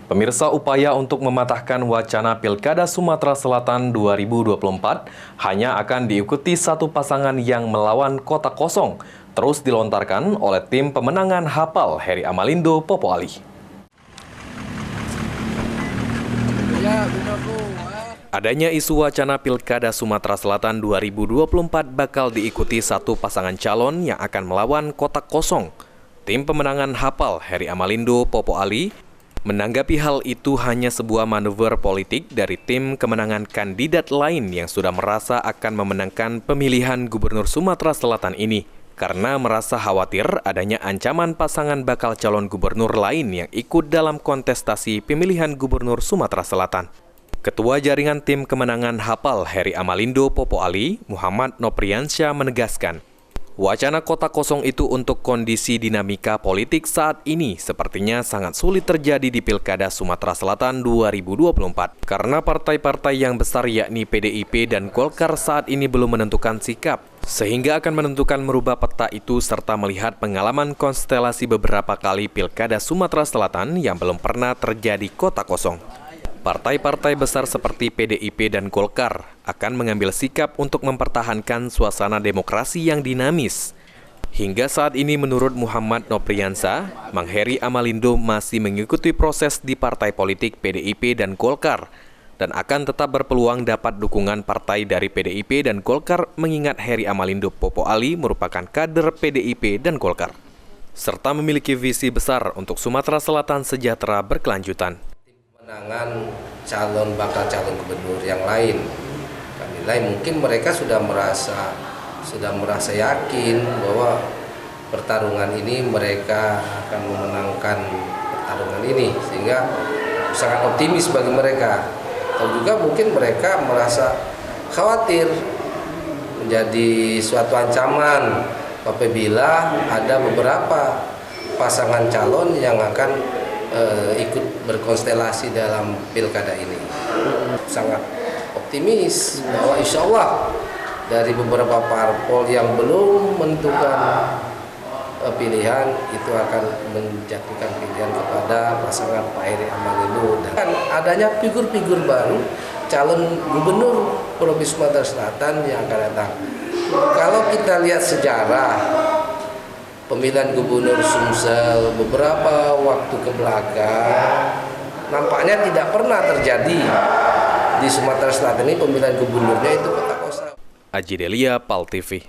Pemirsa, upaya untuk mematahkan wacana Pilkada Sumatera Selatan 2024 hanya akan diikuti satu pasangan yang melawan kota kosong, terus dilontarkan oleh tim pemenangan Hapal Heri Amalindo Popo Ali. Adanya isu wacana Pilkada Sumatera Selatan 2024 bakal diikuti satu pasangan calon yang akan melawan kota kosong. Tim pemenangan Hapal Heri Amalindo Popo Ali menanggapi hal itu hanya sebuah manuver politik dari tim kemenangan kandidat lain yang sudah merasa akan memenangkan pemilihan Gubernur Sumatera Selatan ini karena merasa khawatir adanya ancaman pasangan bakal calon gubernur lain yang ikut dalam kontestasi pemilihan Gubernur Sumatera Selatan. Ketua Jaringan Tim Kemenangan Hapal Heri Amalindo Popo Ali, Muhammad Nopriansyah menegaskan, wacana kota kosong itu untuk kondisi dinamika politik saat ini sepertinya sangat sulit terjadi di Pilkada Sumatera Selatan 2024 karena partai-partai yang besar yakni PDIP dan Golkar saat ini belum menentukan sikap sehingga akan menentukan merubah peta itu serta melihat pengalaman konstelasi beberapa kali Pilkada Sumatera Selatan yang belum pernah terjadi kota kosong. Partai-partai besar seperti PDIP dan Golkar akan mengambil sikap untuk mempertahankan suasana demokrasi yang dinamis. Hingga saat ini menurut Muhammad Nopriansyah, Mang Heri Amalindo masih mengikuti proses di partai politik PDIP dan Golkar dan akan tetap berpeluang dapat dukungan partai dari PDIP dan Golkar mengingat Heri Amalindo Popo Ali merupakan kader PDIP dan Golkar serta memiliki visi besar untuk Sumatera Selatan sejahtera berkelanjutan. Pemenangan bakal calon gubernur yang lain, kami nilai mungkin mereka sudah merasa yakin bahwa pertarungan ini mereka akan memenangkan pertarungan ini sehingga sangat optimis bagi mereka. Atau juga mungkin mereka merasa khawatir menjadi suatu ancaman apabila ada beberapa pasangan calon yang akan ikut berkonstelasi dalam pilkada ini. Sangat optimis bahwa insya Allah dari beberapa parpol yang belum menentukan pilihan itu akan menjatuhkan pilihan kepada pasangan Pak Heri Amalindo dan adanya figur-figur baru calon gubernur Provinsi Sumatera Selatan yang akan datang. Kalau kita lihat sejarah pemilihan gubernur Sumsel beberapa waktu ke belakang nampaknya tidak pernah terjadi di Sumatera Selatan ini pemilihan gubernurnya itu kota kosong. Aji Delia, PAL TV.